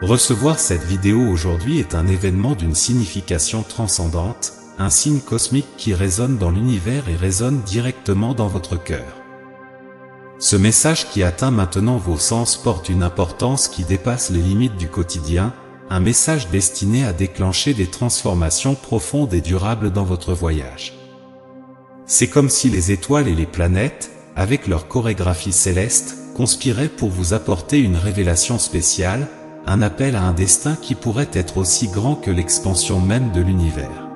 Recevoir cette vidéo aujourd'hui est un événement d'une signification transcendante, un signe cosmique qui résonne dans l'univers et résonne directement dans votre cœur. Ce message qui atteint maintenant vos sens porte une importance qui dépasse les limites du quotidien, un message destiné à déclencher des transformations profondes et durables dans votre voyage. C'est comme si les étoiles et les planètes, avec leur chorégraphie céleste, conspiraient pour vous apporter une révélation spéciale, un appel à un destin qui pourrait être aussi grand que l'expansion même de l'univers.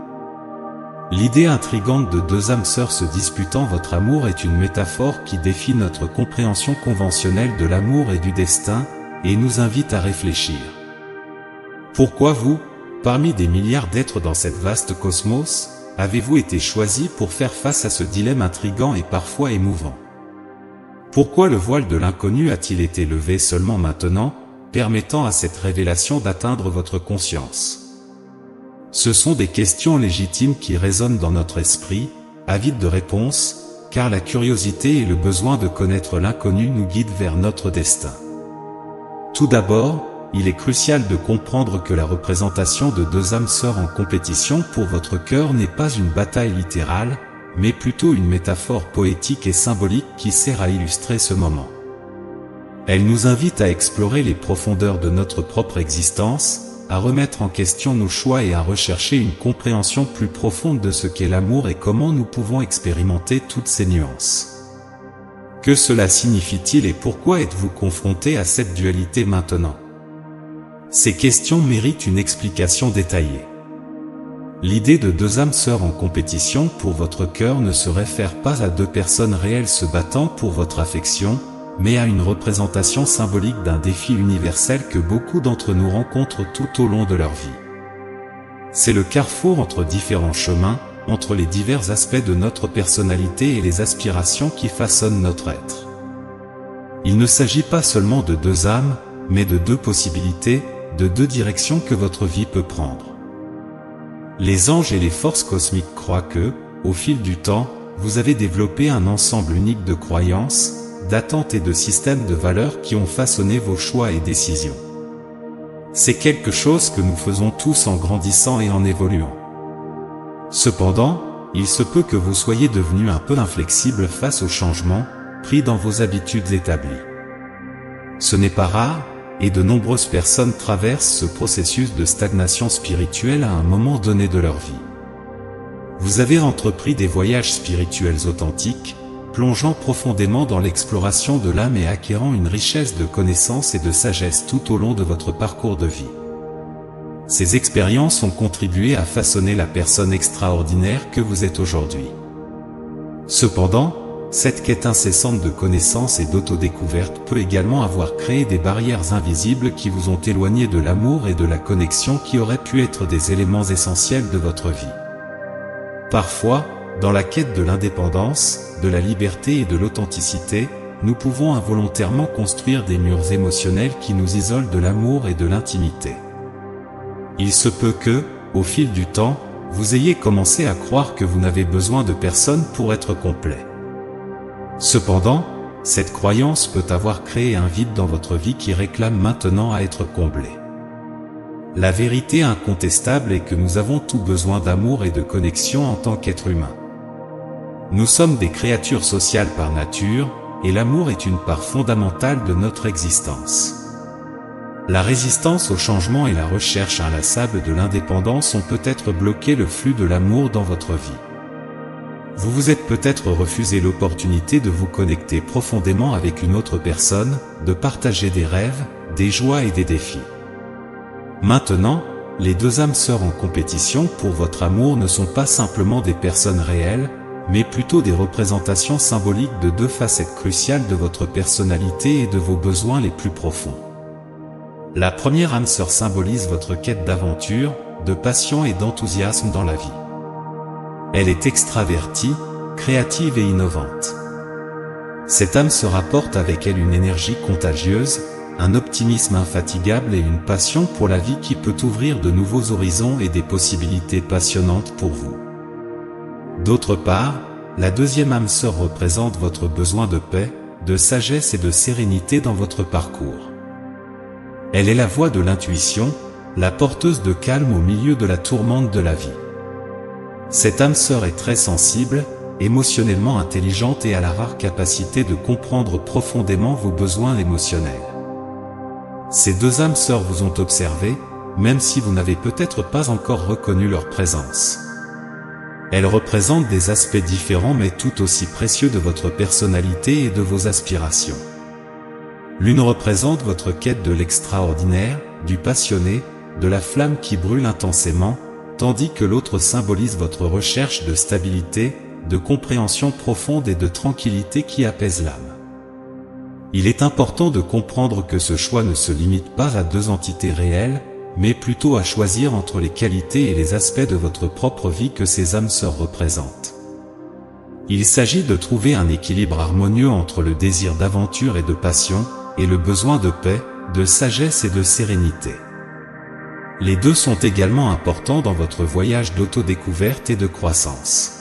L'idée intrigante de deux âmes sœurs se disputant votre amour est une métaphore qui défie notre compréhension conventionnelle de l'amour et du destin, et nous invite à réfléchir. Pourquoi vous, parmi des milliards d'êtres dans cette vaste cosmos, avez-vous été choisi pour faire face à ce dilemme intrigant et parfois émouvant? Pourquoi le voile de l'inconnu a-t-il été levé seulement maintenant, permettant à cette révélation d'atteindre votre conscience? Ce sont des questions légitimes qui résonnent dans notre esprit, avides de réponses, car la curiosité et le besoin de connaître l'inconnu nous guident vers notre destin. Tout d'abord, il est crucial de comprendre que la représentation de deux âmes sœurs en compétition pour votre cœur n'est pas une bataille littérale, mais plutôt une métaphore poétique et symbolique qui sert à illustrer ce moment. Elle nous invite à explorer les profondeurs de notre propre existence, à remettre en question nos choix et à rechercher une compréhension plus profonde de ce qu'est l'amour et comment nous pouvons expérimenter toutes ces nuances. Que cela signifie-t-il et pourquoi êtes-vous confronté à cette dualité maintenant? Ces questions méritent une explication détaillée. L'idée de deux âmes sœurs en compétition pour votre cœur ne se réfère pas à deux personnes réelles se battant pour votre affection, mais à une représentation symbolique d'un défi universel que beaucoup d'entre nous rencontrent tout au long de leur vie. C'est le carrefour entre différents chemins, entre les divers aspects de notre personnalité et les aspirations qui façonnent notre être. Il ne s'agit pas seulement de deux âmes, mais de deux possibilités, de deux directions que votre vie peut prendre. Les anges et les forces cosmiques croient que, au fil du temps, vous avez développé un ensemble unique de croyances, d'attentes et de systèmes de valeurs qui ont façonné vos choix et décisions. C'est quelque chose que nous faisons tous en grandissant et en évoluant. Cependant, il se peut que vous soyez devenu un peu inflexible face aux changements, pris dans vos habitudes établies. Ce n'est pas rare, et de nombreuses personnes traversent ce processus de stagnation spirituelle à un moment donné de leur vie. Vous avez entrepris des voyages spirituels authentiques, plongeant profondément dans l'exploration de l'âme et acquérant une richesse de connaissances et de sagesse tout au long de votre parcours de vie. Ces expériences ont contribué à façonner la personne extraordinaire que vous êtes aujourd'hui. Cependant, cette quête incessante de connaissances et d'autodécouverte peut également avoir créé des barrières invisibles qui vous ont éloigné de l'amour et de la connexion qui auraient pu être des éléments essentiels de votre vie. Parfois, dans la quête de l'indépendance, de la liberté et de l'authenticité, nous pouvons involontairement construire des murs émotionnels qui nous isolent de l'amour et de l'intimité. Il se peut que, au fil du temps, vous ayez commencé à croire que vous n'avez besoin de personne pour être complet. Cependant, cette croyance peut avoir créé un vide dans votre vie qui réclame maintenant à être comblé. La vérité incontestable est que nous avons tous besoin d'amour et de connexion en tant qu'être humain. Nous sommes des créatures sociales par nature, et l'amour est une part fondamentale de notre existence. La résistance au changement et la recherche inlassable de l'indépendance ont peut-être bloqué le flux de l'amour dans votre vie. Vous vous êtes peut-être refusé l'opportunité de vous connecter profondément avec une autre personne, de partager des rêves, des joies et des défis. Maintenant, les deux âmes sœurs en compétition pour votre amour ne sont pas simplement des personnes réelles, mais plutôt des représentations symboliques de deux facettes cruciales de votre personnalité et de vos besoins les plus profonds. La première âme sœur symbolise votre quête d'aventure, de passion et d'enthousiasme dans la vie. Elle est extravertie, créative et innovante. Cette âme se rapporte avec elle une énergie contagieuse, un optimisme infatigable et une passion pour la vie qui peut ouvrir de nouveaux horizons et des possibilités passionnantes pour vous. D'autre part, la deuxième âme sœur représente votre besoin de paix, de sagesse et de sérénité dans votre parcours. Elle est la voix de l'intuition, la porteuse de calme au milieu de la tourmente de la vie. Cette âme sœur est très sensible, émotionnellement intelligente et a la rare capacité de comprendre profondément vos besoins émotionnels. Ces deux âmes sœurs vous ont observé, même si vous n'avez peut-être pas encore reconnu leur présence. Elles représentent des aspects différents mais tout aussi précieux de votre personnalité et de vos aspirations. L'une représente votre quête de l'extraordinaire, du passionné, de la flamme qui brûle intensément, tandis que l'autre symbolise votre recherche de stabilité, de compréhension profonde et de tranquillité qui apaise l'âme. Il est important de comprendre que ce choix ne se limite pas à deux entités réelles, mais plutôt à choisir entre les qualités et les aspects de votre propre vie que ces âmes sœurs représentent. Il s'agit de trouver un équilibre harmonieux entre le désir d'aventure et de passion, et le besoin de paix, de sagesse et de sérénité. Les deux sont également importants dans votre voyage d'autodécouverte et de croissance.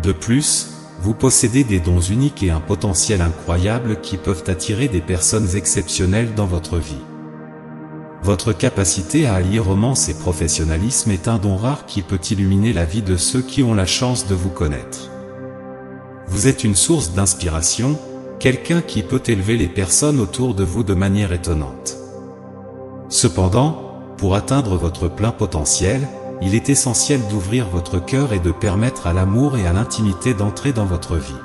De plus, vous possédez des dons uniques et un potentiel incroyable qui peuvent attirer des personnes exceptionnelles dans votre vie. Votre capacité à allier romance et professionnalisme est un don rare qui peut illuminer la vie de ceux qui ont la chance de vous connaître. Vous êtes une source d'inspiration, quelqu'un qui peut élever les personnes autour de vous de manière étonnante. Cependant, pour atteindre votre plein potentiel, il est essentiel d'ouvrir votre cœur et de permettre à l'amour et à l'intimité d'entrer dans votre vie.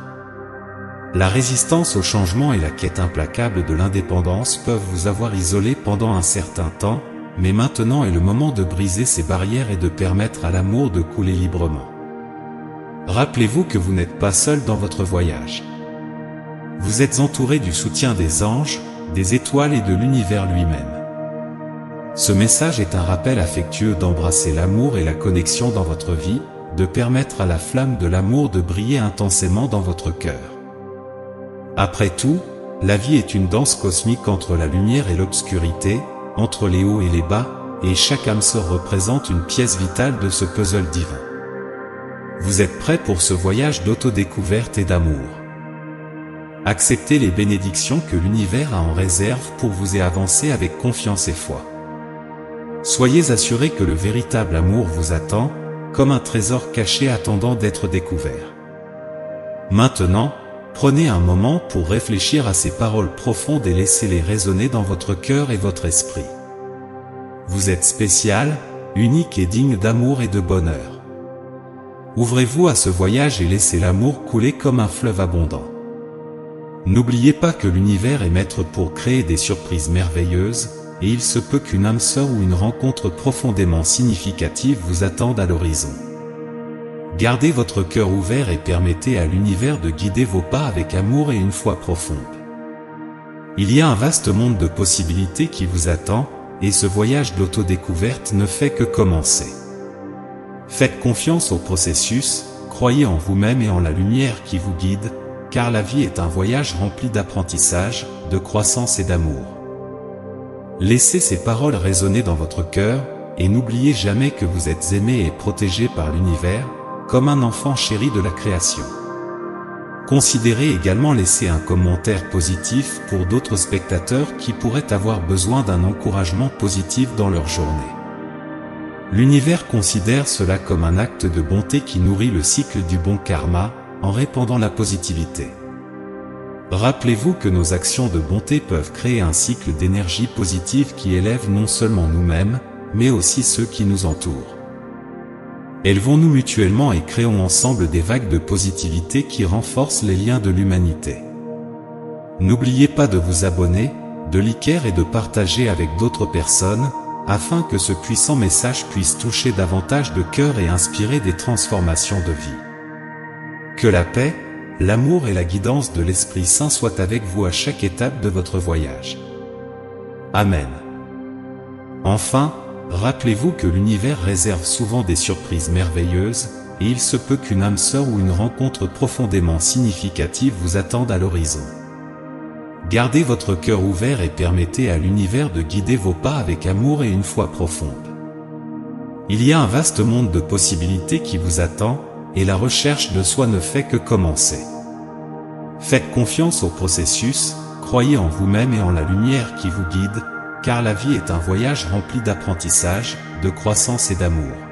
La résistance au changement et la quête implacable de l'indépendance peuvent vous avoir isolé pendant un certain temps, mais maintenant est le moment de briser ces barrières et de permettre à l'amour de couler librement. Rappelez-vous que vous n'êtes pas seul dans votre voyage. Vous êtes entouré du soutien des anges, des étoiles et de l'univers lui-même. Ce message est un rappel affectueux d'embrasser l'amour et la connexion dans votre vie, de permettre à la flamme de l'amour de briller intensément dans votre cœur. Après tout, la vie est une danse cosmique entre la lumière et l'obscurité, entre les hauts et les bas, et chaque âme sœur représente une pièce vitale de ce puzzle divin. Vous êtes prêts pour ce voyage d'autodécouverte et d'amour. Acceptez les bénédictions que l'univers a en réserve pour vous et avancez avec confiance et foi. Soyez assurés que le véritable amour vous attend, comme un trésor caché attendant d'être découvert. Maintenant, prenez un moment pour réfléchir à ces paroles profondes et laissez-les résonner dans votre cœur et votre esprit. Vous êtes spécial, unique et digne d'amour et de bonheur. Ouvrez-vous à ce voyage et laissez l'amour couler comme un fleuve abondant. N'oubliez pas que l'univers est maître pour créer des surprises merveilleuses, et il se peut qu'une âme sœur ou une rencontre profondément significative vous attende à l'horizon. Gardez votre cœur ouvert et permettez à l'univers de guider vos pas avec amour et une foi profonde. Il y a un vaste monde de possibilités qui vous attend, et ce voyage d'autodécouverte ne fait que commencer. Faites confiance au processus, croyez en vous-même et en la lumière qui vous guide, car la vie est un voyage rempli d'apprentissage, de croissance et d'amour. Laissez ces paroles résonner dans votre cœur, et n'oubliez jamais que vous êtes aimé et protégé par l'univers, comme un enfant chéri de la création. Considérez également laisser un commentaire positif pour d'autres spectateurs qui pourraient avoir besoin d'un encouragement positif dans leur journée. L'univers considère cela comme un acte de bonté qui nourrit le cycle du bon karma, en répandant la positivité. Rappelez-vous que nos actions de bonté peuvent créer un cycle d'énergie positive qui élève non seulement nous-mêmes, mais aussi ceux qui nous entourent. Élevons-nous mutuellement et créons ensemble des vagues de positivité qui renforcent les liens de l'humanité. N'oubliez pas de vous abonner, de liker et de partager avec d'autres personnes, afin que ce puissant message puisse toucher davantage de cœurs et inspirer des transformations de vie. Que la paix, l'amour et la guidance de l'Esprit Saint soient avec vous à chaque étape de votre voyage. Amen. Enfin, rappelez-vous que l'univers réserve souvent des surprises merveilleuses, et il se peut qu'une âme sœur ou une rencontre profondément significative vous attende à l'horizon. Gardez votre cœur ouvert et permettez à l'univers de guider vos pas avec amour et une foi profonde. Il y a un vaste monde de possibilités qui vous attend, et la recherche de soi ne fait que commencer. Faites confiance au processus, croyez en vous-même et en la lumière qui vous guide, car la vie est un voyage rempli d'apprentissage, de croissance et d'amour.